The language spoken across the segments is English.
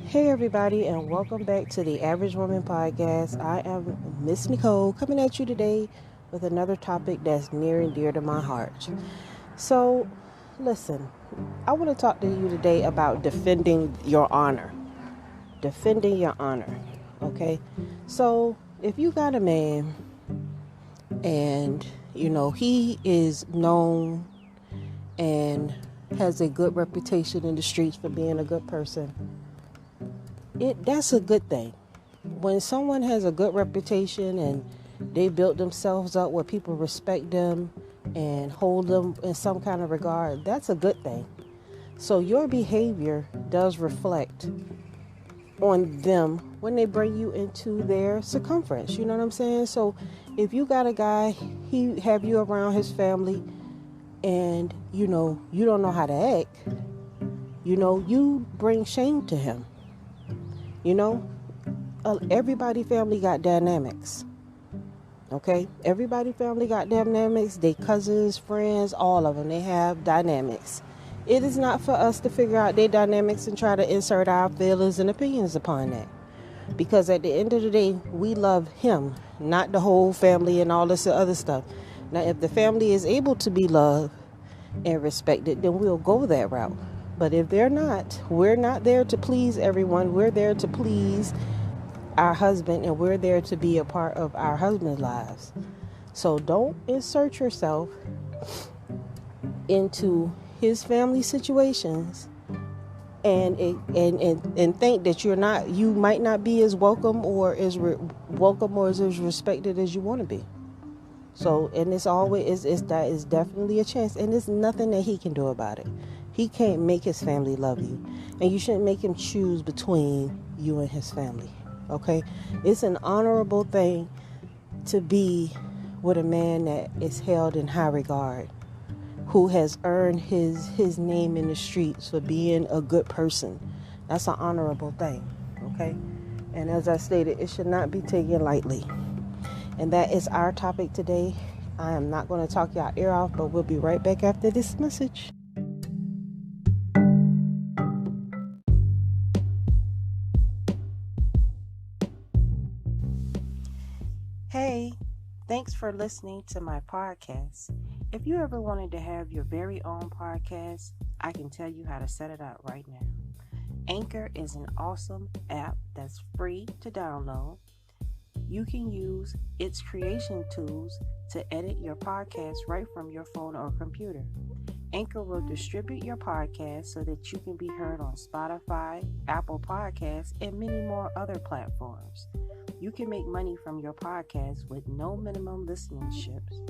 Hey everybody, and welcome back to the Average Woman Podcast. I am Miss Nicole coming at you today with another topic that's near and dear to my heart. So, listen, I want to talk to you today about defending your honor. Defending your honor. Okay? So, if you got a man and he is known and has a good reputation in the streets for being a good person, that's a good thing. When someone has a good reputation and they built themselves up where people respect them and hold them in some kind of regard, that's a good thing. So your behavior does reflect on them when they bring you into their circumference. You know what I'm saying? So if you got a guy, he have you around his family and you don't know how to act, you bring shame to him. Everybody family got dynamics. Okay? Everybody family got dynamics. They cousins, friends, all of them. They have dynamics. It is not for us to figure out their dynamics and try to insert our feelings and opinions upon that. Because at the end of the day, we love him, not the whole family and all this other stuff. Now, if the family is able to be loved and respected, then we'll go that route. But if they're not, we're not there to please everyone. We're there to please our husband, and we're there to be a part of our husband's lives. So don't insert yourself into his family situations and think that you might not be as welcome or as respected as you want to be. So, and that is definitely a chance, and there's nothing that he can do about it. He can't make his family love you, and you shouldn't make him choose between you and his family. Okay? It's an honorable thing to be with a man that is held in high regard, who has earned his name in the streets for being a good person. That's an honorable thing. Okay? And as I stated, it should not be taken lightly. And that is our topic today. I am not going to talk y'all ear off, but we'll be right back after this message. Hey, thanks for listening to my podcast. If you ever wanted to have your very own podcast, I can tell you how to set it up right now. Anchor is an awesome app that's free to download. You can use its creation tools to edit your podcast right from your phone or computer. Anchor will distribute your podcast so that you can be heard on Spotify, Apple Podcasts, and many more other platforms. You can make money from your podcast with no minimum listenerships.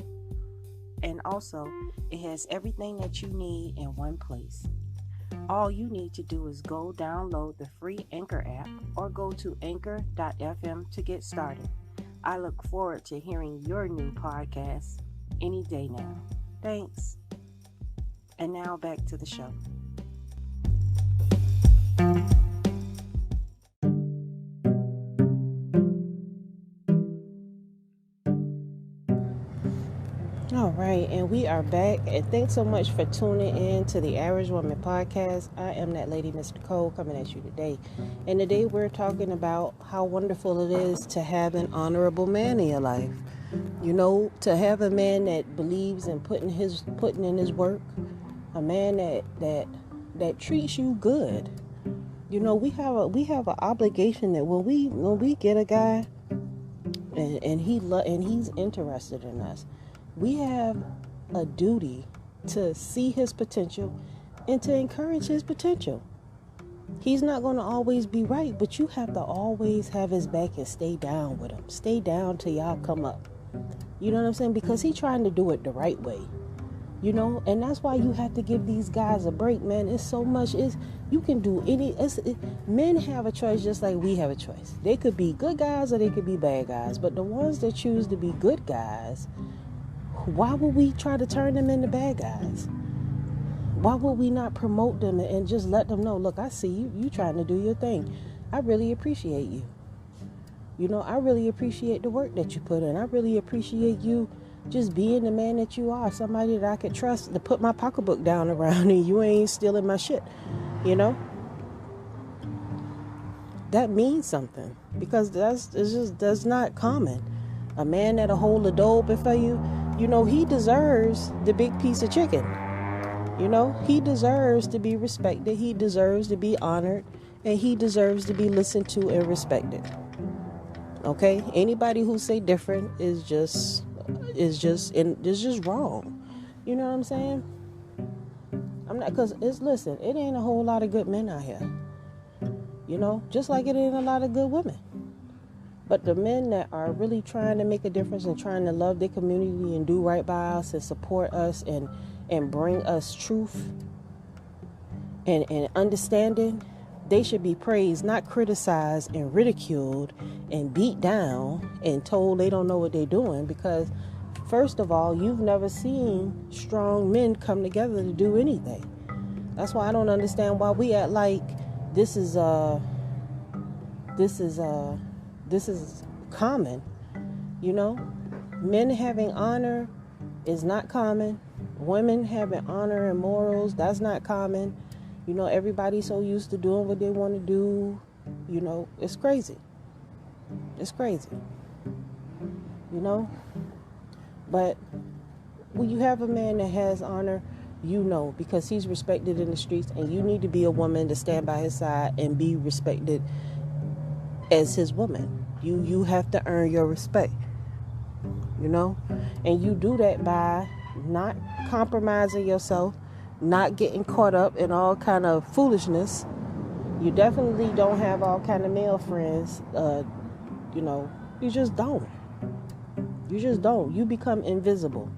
And also, it has everything that you need in one place. All you need to do is go download the free Anchor app or go to anchor.fm to get started. I look forward to hearing your new podcast any day now. Thanks. And now back to the show. All right, and we are back, and thanks so much for tuning in to the Average Woman Podcast. I am that lady, Miss Nicole, coming at you today. And today we're talking about how wonderful it is to have an honorable man in your life. To have a man that believes in putting in his work, a man that treats you good. We have an obligation that when we get a guy and he's interested in us, we have a duty to see his potential and to encourage his potential. He's not going to always be right, but you have to always have his back and stay down with him. Stay down till y'all come up. You know what I'm saying? Because he's trying to do it the right way. And that's why you have to give these guys a break, man. It's so much. You can do men have a choice just like we have a choice. They could be good guys or they could be bad guys. But the ones that choose to be good guys, why would we try to turn them into bad guys? Why would we not promote them and just let them know, look, I see you trying to do your thing. I really appreciate you. I really appreciate the work that you put in. I really appreciate you just being the man that you are, somebody that I could trust to put my pocketbook down around and you ain't stealing my shit, that means something, because that's not common. A man that'll hold a door open for you, he deserves the big piece of chicken. He deserves to be respected. He deserves to be honored, and he deserves to be listened to and respected. Okay? Anybody who say different is just wrong. You know what I'm saying? I'm not, because listen, it ain't a whole lot of good men out here. Just like it ain't a lot of good women. But the men that are really trying to make a difference and trying to love their community and do right by us and support us and bring us truth and understanding, they should be praised, not criticized and ridiculed and beat down and told they don't know what they're doing. Because first of all, you've never seen strong men come together to do anything. That's why I don't understand why we act like this is common. Men having honor is not common. Women having honor and morals, that's not common. Everybody's so used to doing what they want to do. It's crazy. It's crazy. But when you have a man that has honor, because he's respected in the streets, and you need to be a woman to stand by his side and be respected as his woman. You have to earn your respect, and you do that by not compromising yourself, not getting caught up in all kind of foolishness. You definitely don't have all kind of male friends. You just don't. You become invisible.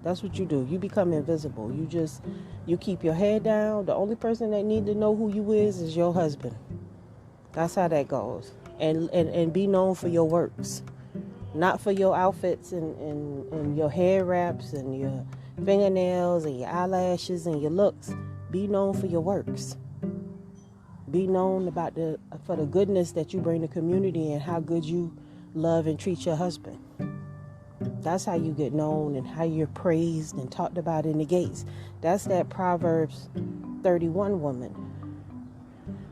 That's what you do. You become invisible. You keep your head down. The only person that need to know who you is your husband. That's how that goes. And be known for your works, not for your outfits and your hair wraps and your fingernails and your eyelashes and your looks. Be known for your works. Be known for the goodness that you bring to the community and how good you love and treat your husband. That's how you get known and how you're praised and talked about in the gates. That's that Proverbs 31 woman.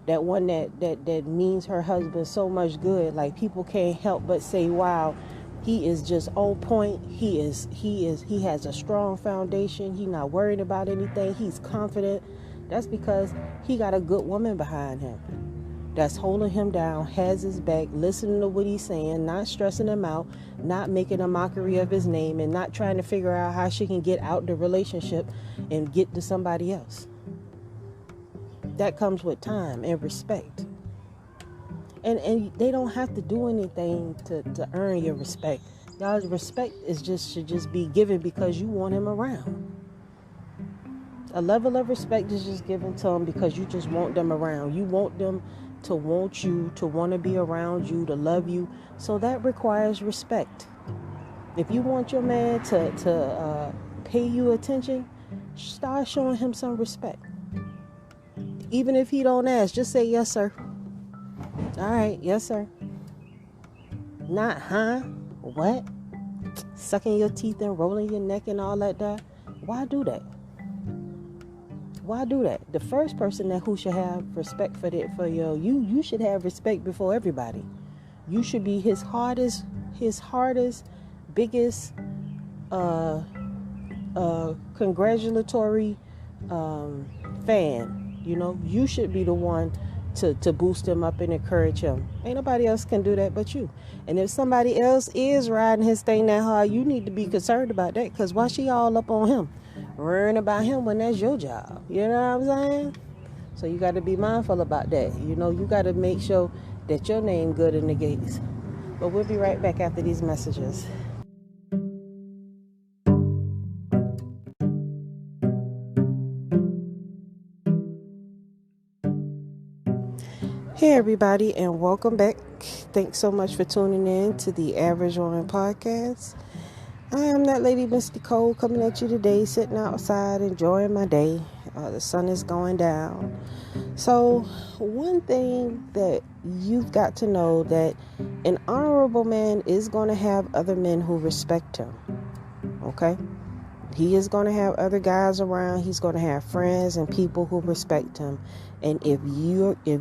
That one that means her husband so much good. Like, people can't help but say, wow, he is just on point. He has a strong foundation. He's not worried about anything. He's confident. That's because he got a good woman behind him that's holding him down, has his back, listening to what he's saying, not stressing him out, not making a mockery of his name, and not trying to figure out how she can get out the relationship and get to somebody else. That comes with time and respect. And they don't have to do anything to earn your respect. Y'all's respect should just be given because you want him around. A level of respect is just given to them because you just want them around. You want them to want you, to want to be around you, to love you. So that requires respect. If you want your man to pay you attention, start showing him some respect. Even if he don't ask, just say, yes, sir. All right, yes, sir. Not, huh? What? Sucking your teeth and rolling your neck and all that. Why do that? Why do that? The first person who should have respect for you should have respect before everybody. You should be his hardest, biggest, congratulatory fan. You should be the one to boost him up and encourage him. Ain't nobody else can do that but you. And if somebody else is riding his thing that hard, you need to be concerned about that, because why she all up on him, worrying about him when that's your job? You know what I'm saying? So you got to be mindful about that. You got to make sure that your name good in the gates. But we'll be right back after these messages. Hey everybody, and welcome back. Thanks so much for tuning in to the Average Woman Podcast. I am that lady, Miss Nicole, coming at you today, sitting outside, enjoying my day. The sun is going down. So one thing that you've got to know, that an honorable man is going to have other men who respect him. Okay? He is going to have other guys around. He's going to have friends and people who respect him. And if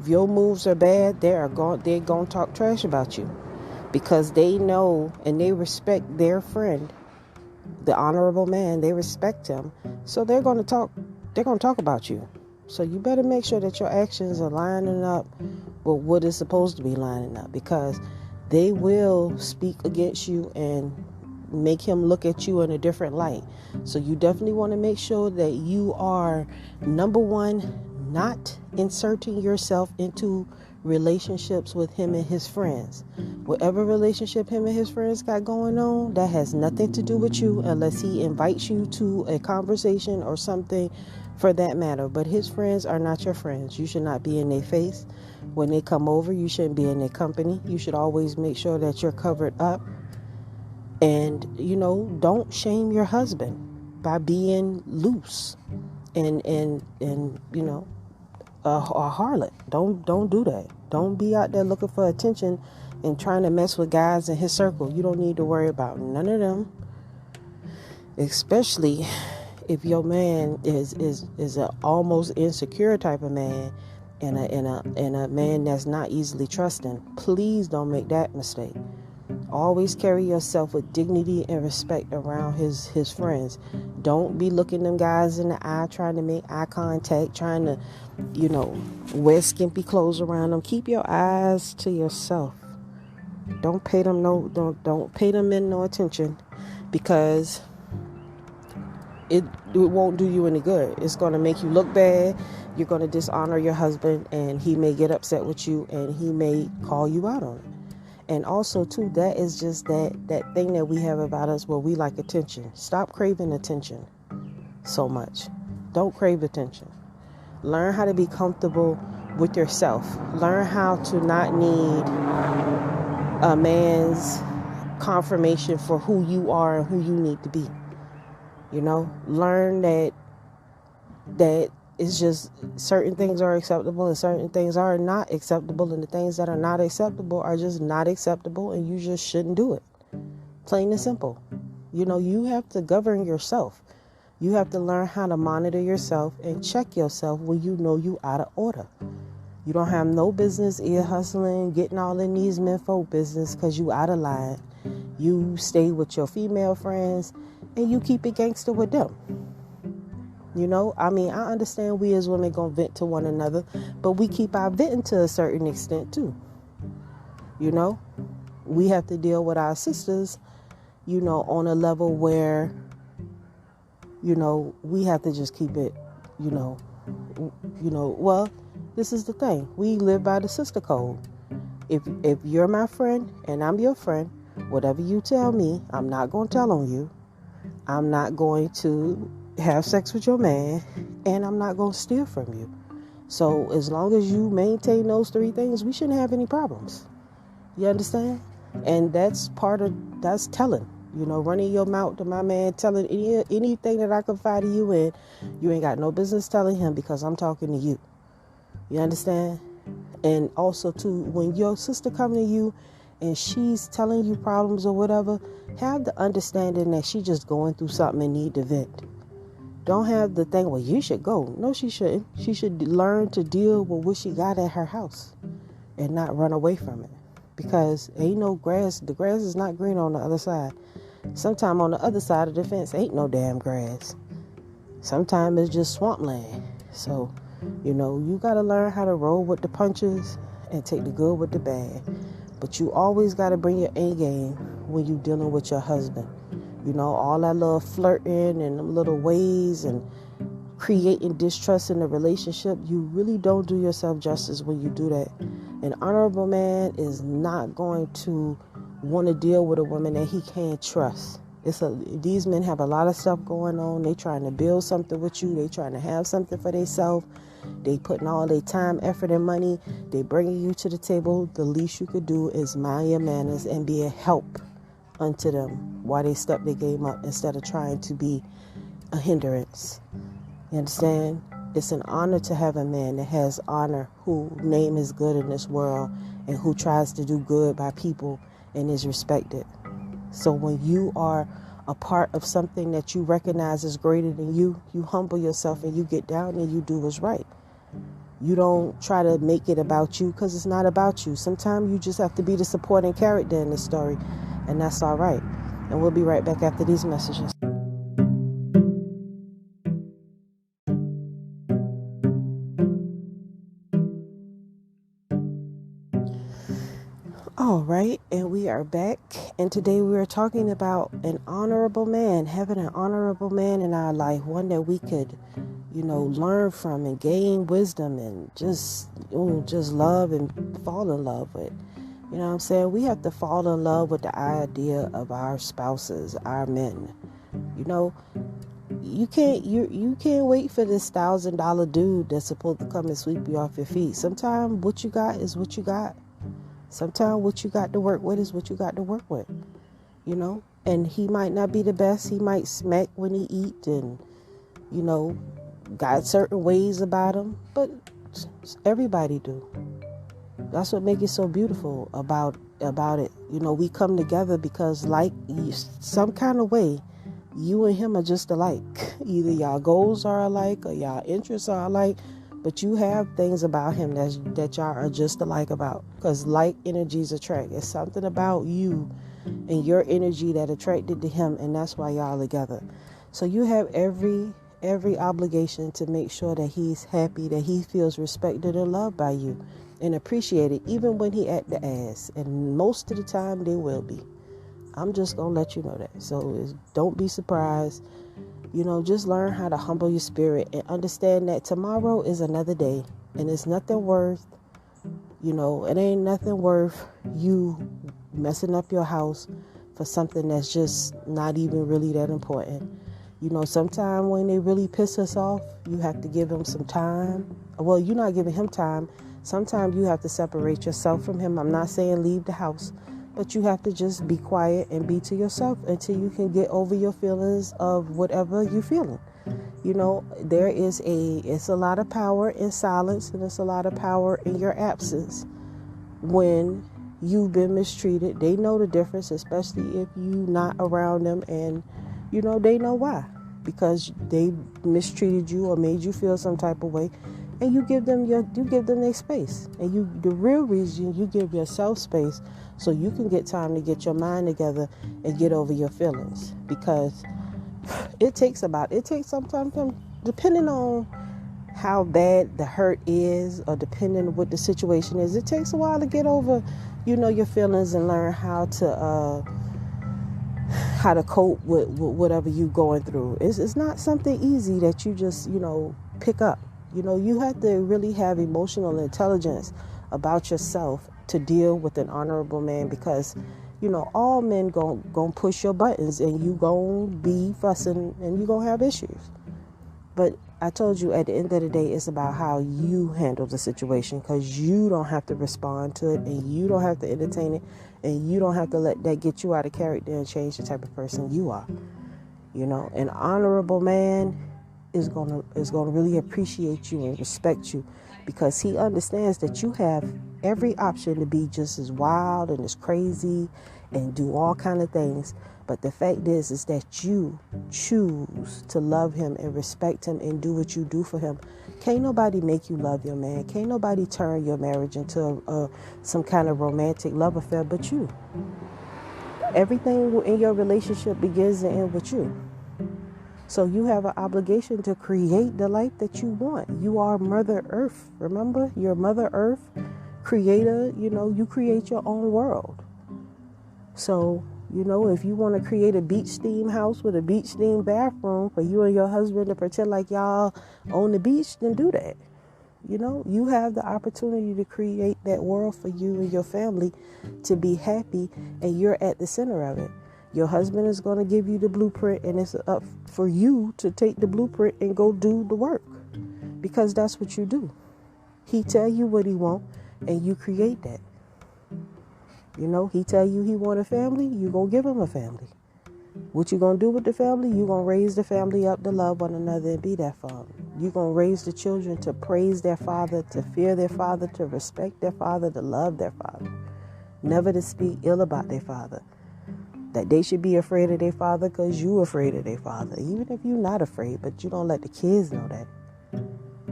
your moves are bad, they're going to talk trash about you, because they know and they respect their friend, the honorable man. They respect him, so they're going to talk about you. So you better make sure that your actions are lining up with what is supposed to be lining up, because they will speak against you and make him look at you in a different light. So you definitely want to make sure that you are, number one, not inserting yourself into relationships with him and his friends. Whatever relationship him and his friends got going on, that has nothing to do with you, unless he invites you to a conversation or something for that matter. But his friends are not your friends. You should not be in their face. When they come over, you shouldn't be in their company. You should always make sure that you're covered up. And, don't shame your husband by being loose and a harlot. Don't do that. Don't be out there looking for attention and trying to mess with guys in his circle. You don't need to worry about none of them, especially if your man is an almost insecure type of man and a man that's not easily trusting. Please don't make that mistake. Always carry yourself with dignity and respect around his friends. Don't be looking them guys in the eye, trying to make eye contact, trying to, wear skimpy clothes around them. Keep your eyes to yourself. Don't pay them don't pay them no attention, because it won't do you any good. It's going to make you look bad. You're going to dishonor your husband, and he may get upset with you, and he may call you out on it. And also, too, that is just that thing that we have about us where we like attention. Stop craving attention so much. Don't crave attention. Learn how to be comfortable with yourself. Learn how to not need a man's confirmation for who you are and who you need to be. Learn that it's just certain things are acceptable and certain things are not acceptable, and the things that are not acceptable are just not acceptable, and you just shouldn't do it. Plain and simple. You have to govern yourself. You have to learn how to monitor yourself and check yourself when you know you out of order. You don't have no business ear hustling, getting all in these menfolk business, because you out of line. You stay with your female friends and you keep it gangster with them. I understand we as women gonna vent to one another, but we keep our venting to a certain extent too. We have to deal with our sisters, on a level where, we have to just keep it, well, this is the thing. We live by the sister code. If you're my friend and I'm your friend, whatever you tell me, I'm not going to tell on you. I'm not going to have sex with your man, and I'm not going to steal from you. So as long as you maintain those three things, we shouldn't have any problems. You understand? And that's telling, running your mouth to my man, telling anything that I confide to you in. You ain't got no business telling him, because I'm talking to you. You understand? And also too, when your sister coming to you and she's telling you problems or whatever, have the understanding that she just going through something and need to vent. Don't have the thing, well, you should go. No, she shouldn't. She should learn to deal with what she got at her house and not run away from it. Because ain't no grass. The grass is not green on the other side. Sometimes on the other side of the fence ain't no damn grass. Sometimes it's just swampland. So, you got to learn how to roll with the punches and take the good with the bad. But you always got to bring your A game when you dealing with your husband. All that little flirting and them little ways and creating distrust in the relationship, you really don't do yourself justice when you do that. An honorable man is not going to want to deal with a woman that he can't trust. These men have a lot of stuff going on. They trying to build something with you. They trying to have something for themselves. They putting all their time, effort, and money. They bringing you to the table. The least you could do is mind your manners and be a help unto them while they step their game up, instead of trying to be a hindrance. You understand? It's an honor to have a man that has honor, who name is good in this world, and who tries to do good by people and is respected. So when you are a part of something that you recognize is greater than you, you humble yourself and you get down and you do what's right. You don't try to make it about you, because it's not about you. Sometimes you just have to be the supporting character in the story, and that's all right. And we'll be right back after these messages. All right, and we are back. And today we are talking about an honorable man, having an honorable man in our life, one that we could, learn from and gain wisdom and just love and fall in love with. You know what I'm saying? We have to fall in love with the idea of our spouses, our men. You can't wait for this $1,000 dude that's supposed to come and sweep you off your feet. Sometimes what you got is what you got. Sometimes what you got to work with is what you got to work with, and he might not be the best. He might smack when he eat and, got certain ways about him, but everybody do. That's what makes it so beautiful about it. We come together because some kind of way, you and him are just alike. Either y'all goals are alike or y'all interests are alike. But you have things about him that y'all are just alike about. Because like energies attract. It's something about you and your energy that attracted to him. And that's why y'all together. So you have every obligation to make sure that he's happy, that he feels respected and loved by you. And appreciated, even when he at the ass. And most of the time they will be. I'm just going to let you know that. So don't be surprised. Just learn how to humble your spirit and understand that tomorrow is another day, and it's nothing worth, it ain't nothing worth you messing up your house for something that's just not even really that important. Sometimes when they really piss us off, you have to give them some time. Well, you're not giving him time. Sometimes you have to separate yourself from him. I'm not saying leave the house. But you have to just be quiet and be to yourself until you can get over your feelings of whatever you're feeling. It's a lot of power in silence, and it's a lot of power in your absence. When you've been mistreated, they know the difference, especially if you're not around them, and they know why. Because they mistreated you or made you feel some type of way. And you give them their space. And the real reason you give yourself space so you can get time to get your mind together and get over your feelings. Because it takes some time, depending on how bad the hurt is or depending on what the situation is, it takes a while to get over, your feelings and learn how to cope with whatever you're going through. It's not something easy that you just, pick up. You have to really have emotional intelligence about yourself to deal with an honorable man, because, all men gon' push your buttons and you gon' be fussing and you gon' have issues. But I told you at the end of the day, it's about how you handle the situation, because you don't have to respond to it and you don't have to entertain it and you don't have to let that get you out of character and change the type of person you are. An honorable man is gonna really appreciate you and respect you, because he understands that you have every option to be just as wild and as crazy and do all kind of things. But the fact is that you choose to love him and respect him and do what you do for him. Can't nobody make you love your man. Can't nobody turn your marriage into some kind of romantic love affair but you. Everything in your relationship begins and ends with you. So you have an obligation to create the life that you want. You are Mother Earth. Remember, you're Mother Earth, creator. You create your own world. So, if you want to create a beach theme house with a beach theme bathroom for you and your husband to pretend like y'all on the beach, then do that. You have the opportunity to create that world for you and your family to be happy, and you're at the center of it. Your husband is going to give you the blueprint, and it's up for you to take the blueprint and go do the work, because that's what you do. He tell you what he want, and you create that. He tell you he want a family, you going to give him a family. What you going to do with the family? You going to raise the family up to love one another and be that father. You going to raise the children to praise their father, to fear their father, to respect their father, to love their father. Never to speak ill about their father. that they should be afraid of their father because you afraid of their father, even if you're not afraid, but you don't let the kids know that.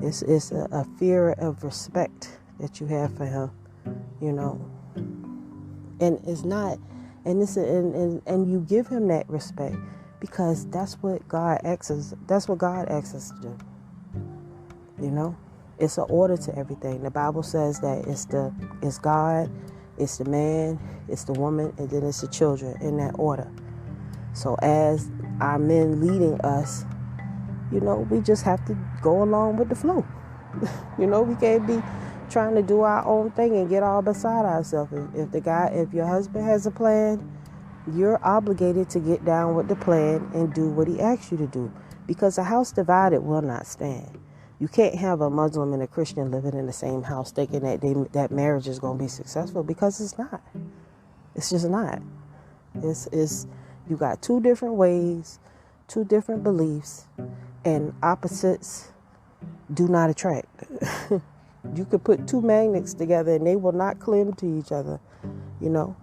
It's a fear of respect that you have for him, you know. And it's not, and you give him that respect because that's what God asks us to do. You know, it's an order to everything. The Bible says that it's God, it's the man, it's the woman, and then it's the children in that order. So as our men leading us, you know, we just have to go along with the flow. You know, we can't be trying to do our own thing and get all beside ourselves. If your husband has a plan, you're obligated to get down with the plan and do what he asks you to do, because a house divided will not stand. You can't have a Muslim and a Christian living in the same house thinking that marriage is going to be successful, because it's not. It's just not. It's you got two different ways, two different beliefs, and opposites do not attract. You could put two magnets together and they will not cling to each other. You know,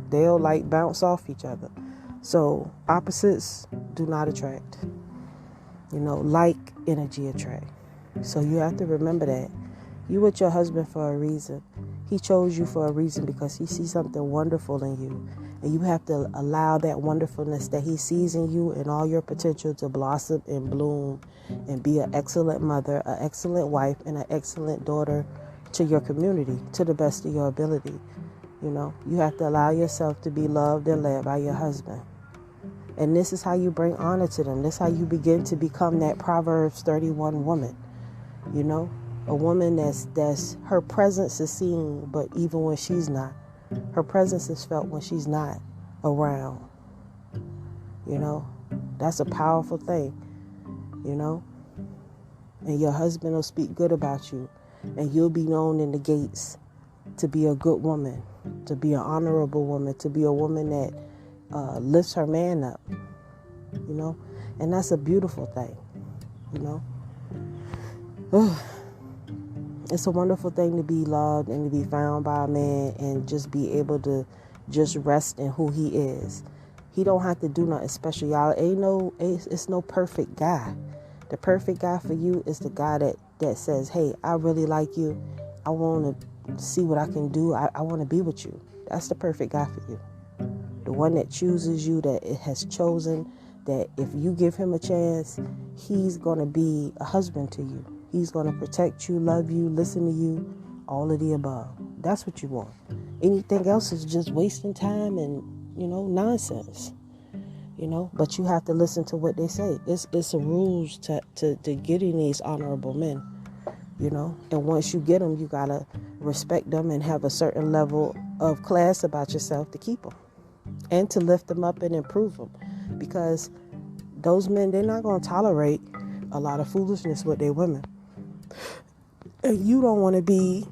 they'll like bounce off each other. So opposites do not attract. You know, like energy attract. So you have to remember that. You with your husband for a reason. He chose you for a reason because he sees something wonderful in you. And you have to allow that wonderfulness that he sees in you and all your potential to blossom and bloom and be an excellent mother, an excellent wife, and an excellent daughter to your community to the best of your ability. You know, you have to allow yourself to be loved and led by your husband. And this is how you bring honor to them. This is how you begin to become that Proverbs 31 woman. You know, a woman that's her presence is seen, but even when she's not. Her presence is felt when she's not around. You know, that's a powerful thing, you know. And your husband will speak good about you. And you'll be known in the gates to be a good woman, to be an honorable woman, to be a woman that lifts her man up, you know. And that's a beautiful thing, you know. It's a wonderful thing to be loved and to be found by a man and just be able to just rest in who he is. He don't have to do nothing special, y'all. It's no perfect guy. The perfect guy for you is the guy that says, hey, I really like you. I want to see what I can do. I want to be with you. That's the perfect guy for you. The one that chooses you, that it has chosen, that if you give him a chance, he's going to be a husband to you. He's going to protect you, love you, listen to you, all of the above. That's what you want. Anything else is just wasting time and, you know, nonsense. You know, but you have to listen to what they say. It's a rules to getting these honorable men, you know. And once you get them, you got to respect them and have a certain level of class about yourself to keep them and to lift them up and improve them. Because those men, they're not going to tolerate a lot of foolishness with their women. And you don't want to be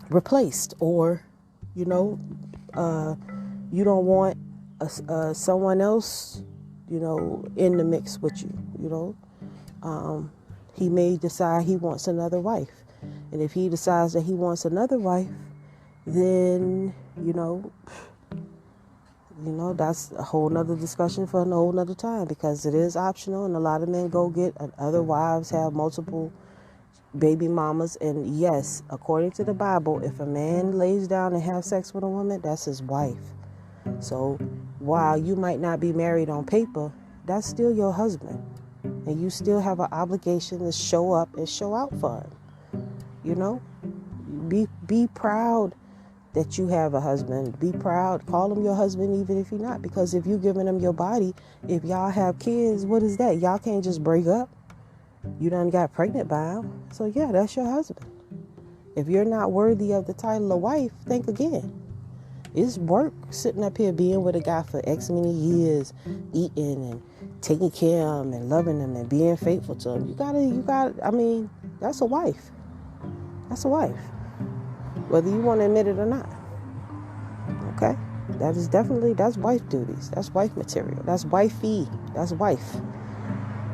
replaced, or, you know, you don't want someone else, you know, in the mix with you, you know. He may decide he wants another wife. And if he decides that he wants another wife, then, you know, that's a whole nother discussion for a whole nother time, because it is optional, and a lot of men go get other wives, have multiple baby mamas. And yes, according to the Bible, if a man lays down and have sex with a woman, that's his wife. So while you might not be married on paper, that's still your husband, and you still have an obligation to show up and show out for him. You know, be proud that you have a husband. Be proud. Call him your husband even if you're not, because if you're giving him your body, if y'all have kids, what is that? Y'all can't just break up. You done got pregnant by him. So yeah, that's your husband. If you're not worthy of the title of wife, think again. It's work sitting up here being with a guy for X many years, eating and taking care of him and loving him and being faithful to him. You gotta, I mean, that's a wife. That's a wife. Whether you want to admit it or not. Okay? That's wife duties. That's wife material. That's wifey. That's wife.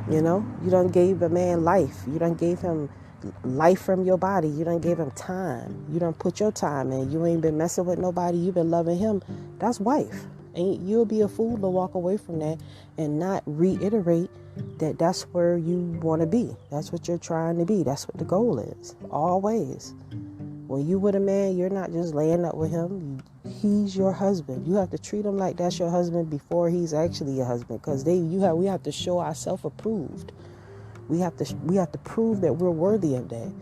You know, you done gave a man life. You done gave him life from your body. You done gave him time. You done put your time in. You ain't been messing with nobody. You've been loving him. That's wife. And you'll be a fool to walk away from that and not reiterate that that's where you want to be. That's what you're trying to be. That's what the goal is. Always. When you with a man, you're not just laying up with him. He's your husband. You have to treat him like that's your husband before he's actually your husband. Because we have to show ourselves approved. We have to prove that we're worthy of that.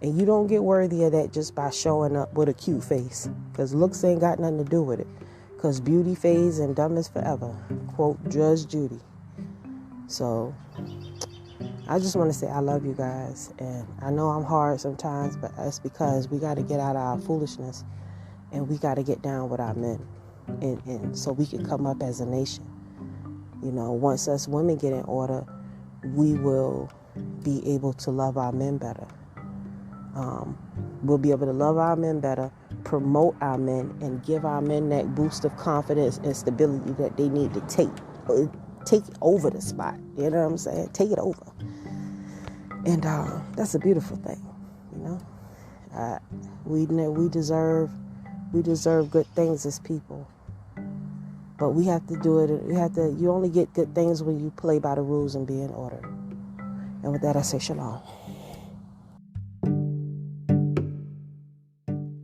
And you don't get worthy of that just by showing up with a cute face. Because looks ain't got nothing to do with it. Because beauty fades and dumb is forever. Quote Judge Judy. So I just want to say I love you guys. And I know I'm hard sometimes, but that's because we got to get out of our foolishness. And we got to get down with our men. And so we can come up as a nation. You know, once us women get in order, we will be able to love our men better. We'll be able to love our men better, promote our men, and give our men that boost of confidence and stability that they need to take over the spot. You know what I'm saying? Take it over. And that's a beautiful thing, you know. We deserve good things as people, but we have to do it. You only get good things when you play by the rules and be in order. And with that, I say shalom.